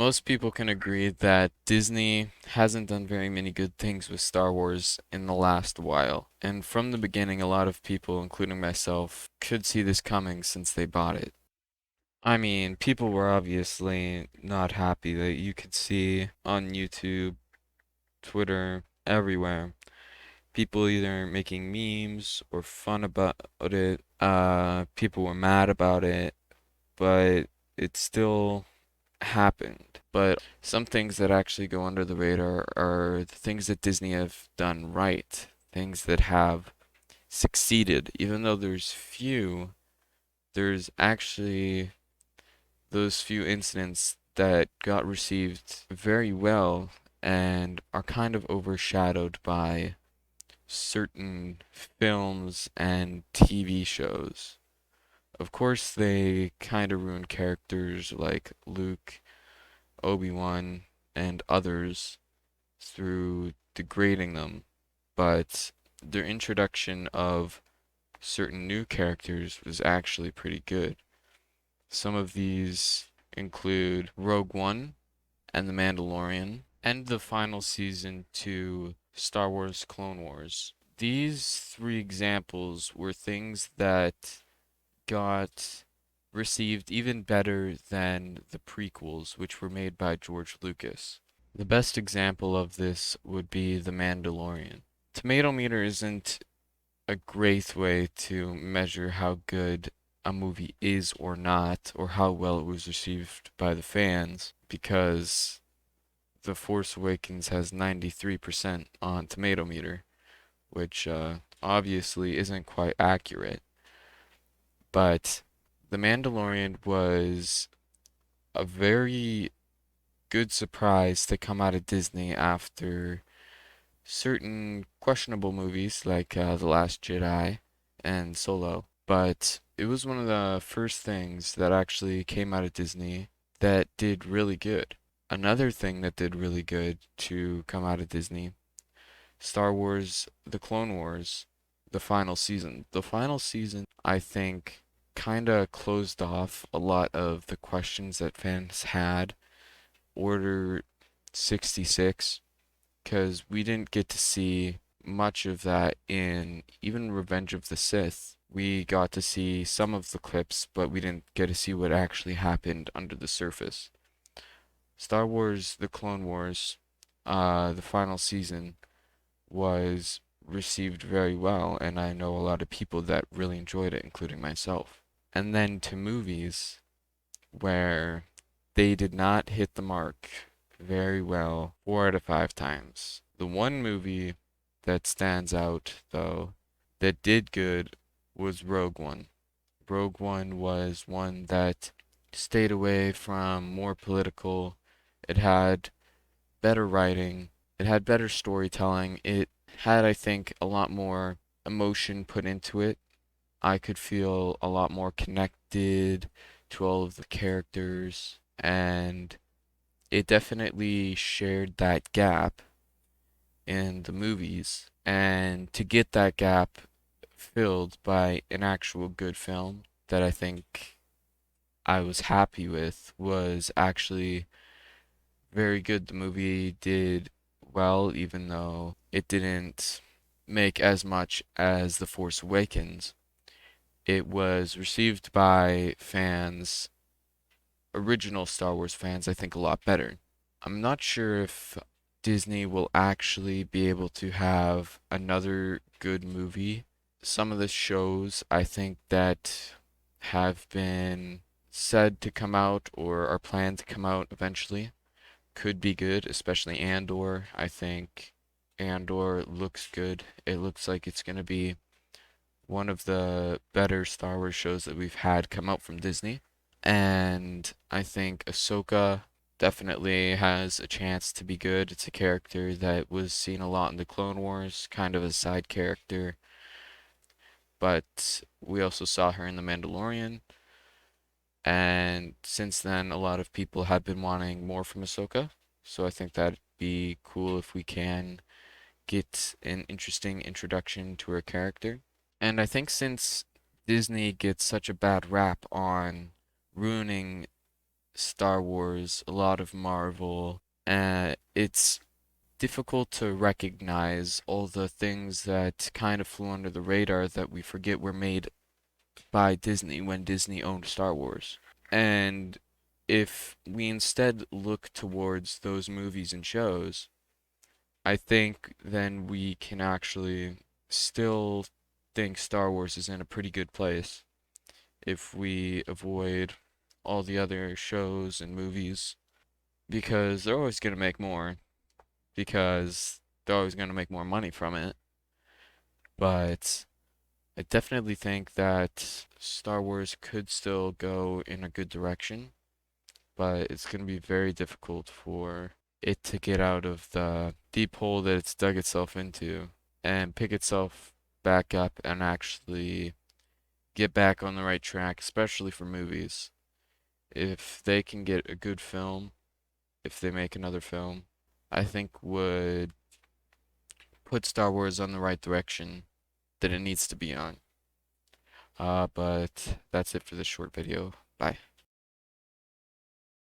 Most people can agree that Disney hasn't done very many good things with Star Wars in the last while. And from the beginning, a lot of people, including myself, could see this coming since they bought it. I mean, people were obviously not happy that you could see on YouTube, Twitter, everywhere. People either making memes or fun about it. People were mad about it, but it still happened. But some things that actually go under the radar are the things that Disney have done right, things that have succeeded. Even though there's actually those few incidents that got received very well and are kind of overshadowed by certain films and TV shows. Of course, they kind of ruin characters like Luke, Obi-Wan, and others through degrading them, but their introduction of certain new characters was actually pretty good. Some of these include Rogue One and The Mandalorian, and the final season to Star Wars Clone Wars. These three examples were things that got received even better than the prequels, which were made by George Lucas. The best example of this would be The Mandalorian. Tomato meter isn't a great way to measure how good a movie is or not, or how well it was received by the fans, because The Force Awakens has 93% on tomato meter, which obviously isn't quite accurate. But The Mandalorian was a very good surprise to come out of Disney after certain questionable movies like The Last Jedi and Solo. But it was one of the first things that actually came out of Disney that did really good. Another thing that did really good to come out of Disney, Star Wars The Clone Wars, the final season. The final season, I think, kind of closed off a lot of the questions that fans had. Order 66, because we didn't get to see much of that in even Revenge of the Sith. We got to see some of the clips, but we didn't get to see what actually happened under the surface. Star Wars The Clone Wars, the final season, was received very well, and I know a lot of people that really enjoyed it, including myself. And then to movies, where they did not hit the mark very well 4 out of 5 times. The one movie that stands out, though, that did good was Rogue One. Rogue One was one that stayed away from more political. It had better writing. It had better storytelling. It had, I think, a lot more emotion put into it. I could feel a lot more connected to all of the characters, and it definitely shared that gap in the movies. And to get that gap filled by an actual good film that I think I was happy with was actually very good. The movie did well, even though it didn't make as much as The Force Awakens. It was received by fans, original Star Wars fans, I think a lot better. I'm not sure if Disney will actually be able to have another good movie. Some of the shows I think that have been said to come out or are planned to come out eventually could be good, especially Andor. I think Andor looks good. It looks like it's going to be one of the better Star Wars shows that we've had come out from Disney. And I think Ahsoka definitely has a chance to be good. It's a character that was seen a lot in the Clone Wars, kind of a side character, but we also saw her in The Mandalorian. And since then, a lot of people have been wanting more from Ahsoka. So I think that'd be cool if we can get an interesting introduction to her character. And I think since Disney gets such a bad rap on ruining Star Wars, a lot of Marvel, and it's difficult to recognize all the things that kind of flew under the radar that we forget were made by Disney when Disney owned Star Wars. And if we instead look towards those movies and shows, I think then we can actually still think Star Wars is in a pretty good place if we avoid all the other shows and movies because they're always going to make more because they're always going to make more money from it. But I definitely think that Star Wars could still go in a good direction, but it's going to be very difficult for it to get out of the deep hole that it's dug itself into and pick itself back up and actually get back on the right track, especially for movies. If they can get a good film, if they make another film, I think would put Star Wars on the right direction that it needs to be on. But that's it for this short video. Bye.